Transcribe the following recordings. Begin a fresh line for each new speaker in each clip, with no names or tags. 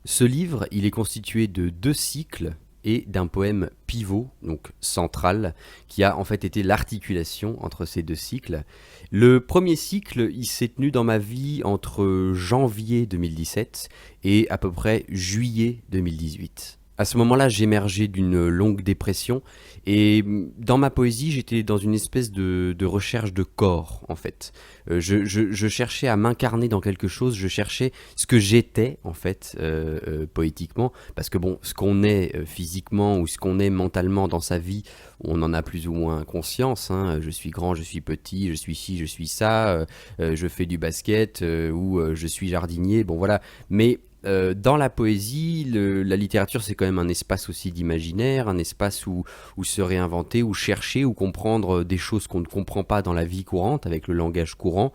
Ce livre, il est constitué de 2 cycles et d'un poème pivot, donc central, qui a en fait été l'articulation entre ces 2 cycles. Le premier cycle, il s'est tenu dans ma vie entre janvier 2017 et à peu près juillet 2018. À ce moment-là, j'émergeais d'une longue dépression et dans ma poésie, j'étais dans une espèce de recherche de corps, en fait. Je cherchais à m'incarner dans quelque chose, je cherchais ce que j'étais, en fait, poétiquement, parce que bon, ce qu'on est physiquement ou ce qu'on est mentalement dans sa vie, on en a plus ou moins conscience, hein. Je suis grand, je suis petit, je suis ci, je suis ça, je fais du basket ou je suis jardinier, bon voilà. Mais dans la poésie, la littérature, c'est quand même un espace aussi d'imaginaire, un espace où se réinventer, où chercher, où comprendre des choses qu'on ne comprend pas dans la vie courante, avec le langage courant.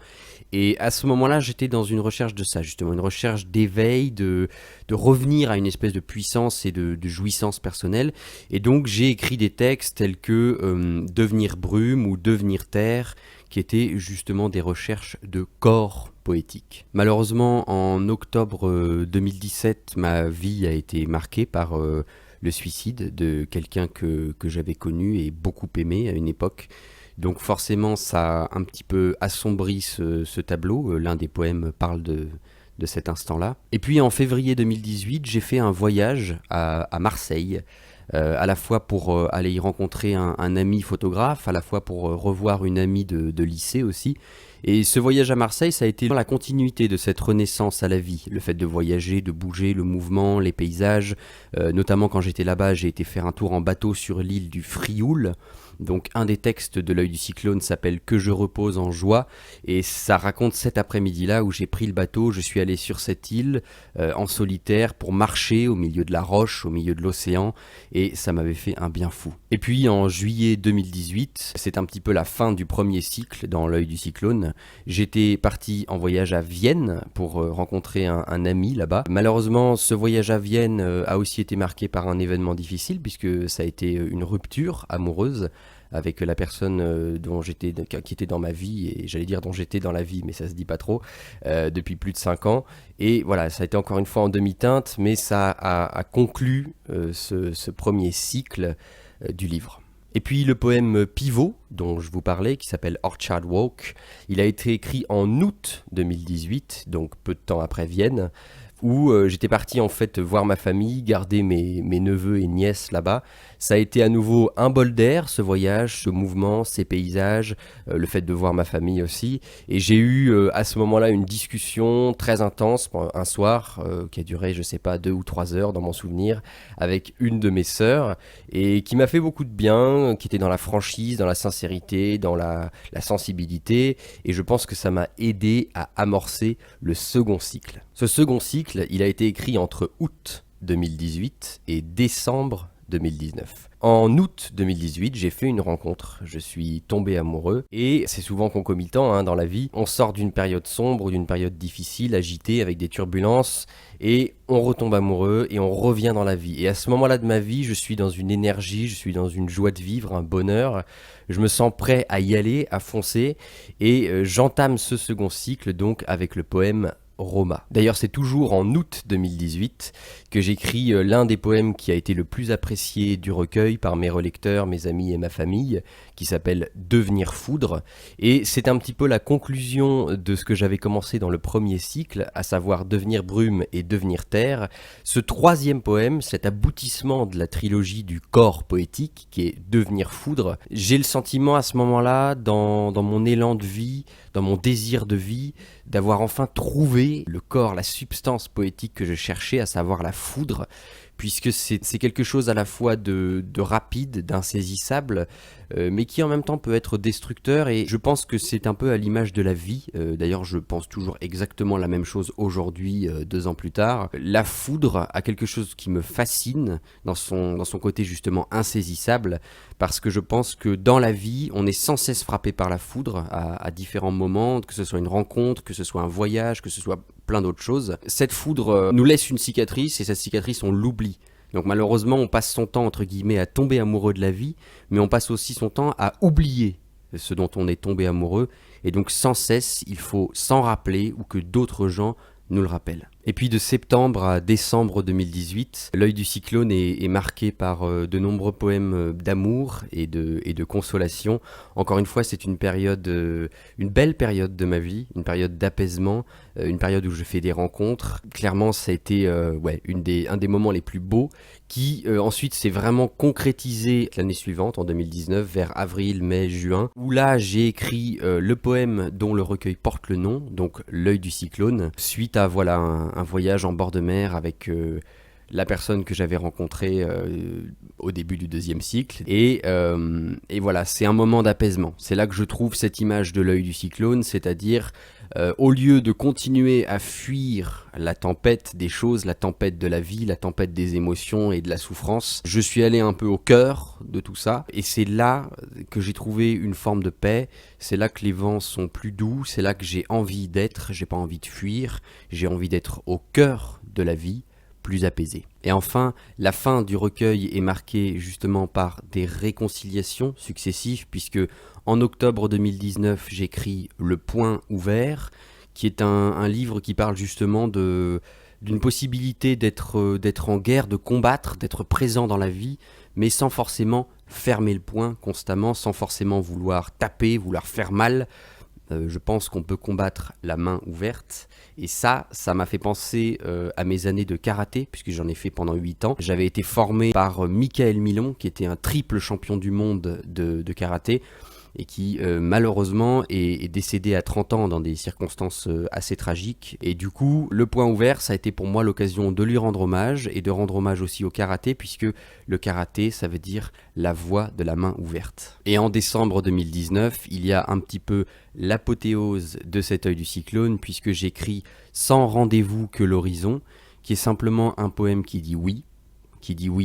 Et à ce moment-là, j'étais dans une recherche de ça, justement, une recherche d'éveil, de revenir à une espèce de puissance et de jouissance personnelle. Et donc, j'ai écrit des textes tels que Devenir brume ou Devenir terre, qui étaient justement des recherches de corps poétique. Malheureusement, en octobre 2017, ma vie a été marquée par le suicide de quelqu'un que j'avais connu et beaucoup aimé à une époque. Donc forcément, ça a un petit peu assombri ce tableau. L'un des poèmes parle de cet instant-là. Et puis en février 2018, j'ai fait un voyage à Marseille, à la fois pour aller y rencontrer un ami photographe, à la fois pour revoir une amie de lycée aussi. Et ce voyage à Marseille, ça a été la continuité de cette renaissance à la vie. Le fait de voyager, de bouger, le mouvement, les paysages. Notamment quand j'étais là-bas, j'ai été faire un tour en bateau sur l'île du Frioul. Donc un des textes de L'œil du cyclone s'appelle Que je repose en joie, et ça raconte cet après-midi-là où j'ai pris le bateau, je suis allé sur cette île en solitaire pour marcher au milieu de la roche, au milieu de l'océan, et ça m'avait fait un bien fou. Et puis en juillet 2018, c'est un petit peu la fin du premier cycle dans L'œil du cyclone, j'étais parti en voyage à Vienne pour rencontrer un ami là-bas. Malheureusement, ce voyage à Vienne a aussi été marqué par un événement difficile puisque ça a été une rupture amoureuse avec la personne qui était dans ma vie, et j'allais dire dont j'étais dans la vie, mais ça se dit pas trop, depuis plus de 5 ans. Et voilà, ça a été encore une fois en demi-teinte, mais ça a conclu ce premier cycle du livre. Et puis le poème Pivot, dont je vous parlais, qui s'appelle Orchard Walk, il a été écrit en août 2018, donc peu de temps après Vienne, où j'étais parti en fait voir ma famille, garder mes neveux et nièces là-bas. Ça a été à nouveau un bol d'air, ce voyage, ce mouvement, ces paysages, le fait de voir ma famille aussi. Et j'ai eu à ce moment-là une discussion très intense un soir, qui a duré, je sais pas, 2 ou 3 heures dans mon souvenir, avec une de mes sœurs, et qui m'a fait beaucoup de bien, qui était dans la franchise, dans la sincérité, dans la sensibilité. Et je pense que ça m'a aidé à amorcer le second cycle. Ce second cycle, il a été écrit entre août 2018 et décembre 2019. En août 2018, j'ai fait une rencontre, je suis tombé amoureux, et c'est souvent concomitant dans la vie. On sort d'une période sombre, d'une période difficile, agitée, avec des turbulences, et on retombe amoureux, et on revient dans la vie. Et à ce moment-là de ma vie, je suis dans une énergie, je suis dans une joie de vivre, un bonheur, je me sens prêt à y aller, à foncer, et j'entame ce second cycle donc avec le poème Roma. D'ailleurs, c'est toujours en août 2018 que j'écris l'un des poèmes qui a été le plus apprécié du recueil par mes relecteurs, mes amis et ma famille, qui s'appelle Devenir foudre. Et c'est un petit peu la conclusion de ce que j'avais commencé dans le premier cycle, à savoir Devenir brume et Devenir terre. Ce troisième poème, cet aboutissement de la trilogie du corps poétique, qui est Devenir foudre, j'ai le sentiment à ce moment-là, dans mon élan de vie, dans mon désir de vie, d'avoir enfin trouvé le corps, la substance poétique que je cherchais, à savoir la foudre, puisque c'est quelque chose à la fois de rapide, d'insaisissable, mais qui en même temps peut être destructeur, et je pense que c'est un peu à l'image de la vie. D'ailleurs, je pense toujours exactement la même chose aujourd'hui, 2 ans plus tard. La foudre a quelque chose qui me fascine dans son côté justement insaisissable, parce que je pense que dans la vie, on est sans cesse frappé par la foudre à différents moments, que ce soit une rencontre, que ce soit un voyage, que ce soit plein d'autres choses. Cette foudre nous laisse une cicatrice, et cette cicatrice, on l'oublie. Donc malheureusement, on passe son temps, entre guillemets, à tomber amoureux de la vie, mais on passe aussi son temps à oublier ce dont on est tombé amoureux. Et donc sans cesse, il faut s'en rappeler ou que d'autres gens nous le rappellent. Et puis de septembre à décembre 2018, L'œil du cyclone est marqué par de nombreux poèmes d'amour et de consolation. Encore une fois, c'est une belle période de ma vie, une période d'apaisement, une période où je fais des rencontres. Clairement, ça a été un des moments les plus beaux qui ensuite s'est vraiment concrétisé l'année suivante, en 2019, vers avril, mai, juin, où là j'ai écrit le poème dont le recueil porte le nom, donc L'œil du cyclone, suite à un voyage en bord de mer avec la personne que j'avais rencontrée au début du deuxième cycle. Et voilà, c'est un moment d'apaisement. C'est là que je trouve cette image de l'œil du cyclone, c'est-à-dire au lieu de continuer à fuir la tempête des choses, la tempête de la vie, la tempête des émotions et de la souffrance, je suis allé un peu au cœur de tout ça. Et c'est là que j'ai trouvé une forme de paix. C'est là que les vents sont plus doux. C'est là que j'ai envie d'être. J'ai pas envie de fuir. J'ai envie d'être au cœur de la vie, plus apaisé. Et enfin, la fin du recueil est marquée justement par des réconciliations successives, puisque en octobre 2019, j'écris Le Point Ouvert, qui est un livre qui parle justement d'une possibilité d'être en guerre, de combattre, d'être présent dans la vie, mais sans forcément fermer le poing constamment, sans forcément vouloir taper, vouloir faire mal. Je pense qu'on peut combattre la main ouverte. Et ça m'a fait penser à mes années de karaté, puisque j'en ai fait pendant 8 ans. J'avais été formé par Michael Milon, qui était un triple champion du monde de karaté, et qui malheureusement est décédé à 30 ans dans des circonstances assez tragiques. Et du coup, Le Point Ouvert, ça a été pour moi l'occasion de lui rendre hommage, et de rendre hommage aussi au karaté, puisque le karaté, ça veut dire la voie de la main ouverte. Et en décembre 2019, il y a un petit peu l'apothéose de cet œil du cyclone, puisque j'écris Sans rendez-vous que l'horizon, qui est simplement un poème qui dit oui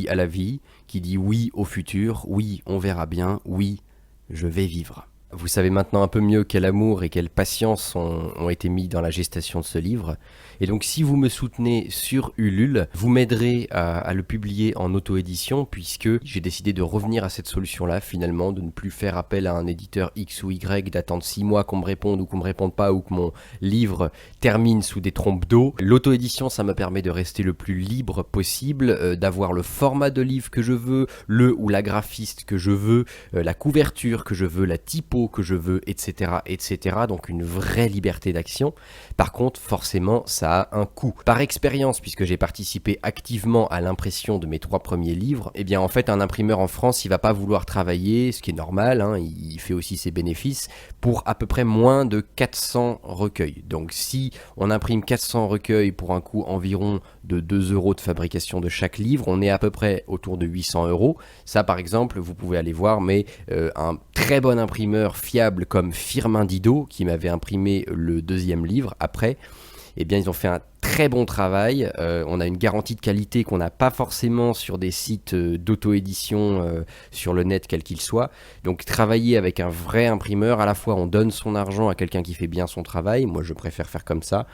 à la vie, qui dit oui au futur, oui, on verra bien, oui, je vais vivre.
Vous savez maintenant un peu mieux quel amour et quelle patience ont été mis dans la gestation de ce livre. Et donc si vous me soutenez sur Ulule, vous m'aiderez à le publier en auto-édition, puisque j'ai décidé de revenir à cette solution-là finalement, de ne plus faire appel à un éditeur X ou Y, d'attendre 6 mois qu'on me réponde ou qu'on me réponde pas, ou que mon livre termine sous des trompes d'eau. L'auto-édition, ça me permet de rester le plus libre possible, d'avoir le format de livre que je veux, le ou la graphiste que je veux, la couverture que je veux, la typo que je veux, etc., etc. Donc une vraie liberté d'action. Par contre, forcément, ça a un coût. Par expérience, puisque j'ai participé activement à l'impression de mes 3 premiers livres, eh bien en fait, un imprimeur en France, il va pas vouloir travailler, ce qui est normal, hein, il fait aussi ses bénéfices, pour à peu près moins de 400 recueils. Donc si on imprime 400 recueils pour un coût environ de 2 € de fabrication de chaque livre, on est à peu près autour de 800 €. Ça, par exemple, vous pouvez aller voir, mais un très bon imprimeur fiable comme Firmin Didot, qui m'avait imprimé le 2e livre après, eh bien ils ont fait un très bon travail. On a une garantie de qualité qu'on n'a pas forcément sur des sites d'auto-édition sur le net, quel qu'il soit. Donc travailler avec un vrai imprimeur, à la fois on donne son argent à quelqu'un qui fait bien son travail, moi je préfère faire comme ça,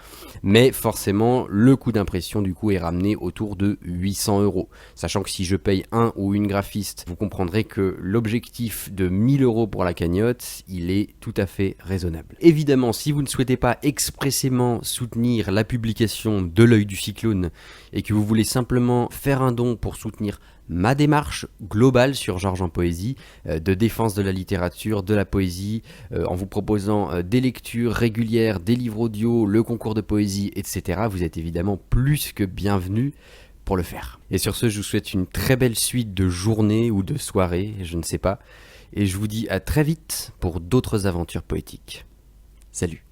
mais forcément le coût d'impression du coup est ramené autour de 800 €. Sachant que si je paye un ou une graphiste, vous comprendrez que l'objectif de 1000 € pour la cagnotte, il est tout à fait raisonnable. Évidemment, si vous ne souhaitez pas expressément soutenir la publication de L'œil du cyclone et que vous voulez simplement faire un don pour soutenir ma démarche globale sur Georges en poésie, de défense de la littérature, de la poésie, en vous proposant des lectures régulières, des livres audio, le concours de poésie, etc., vous êtes évidemment plus que bienvenus pour le faire. Et sur ce, je vous souhaite une très belle suite de journées ou de soirées, je ne sais pas, et je vous dis à très vite pour d'autres aventures poétiques. Salut!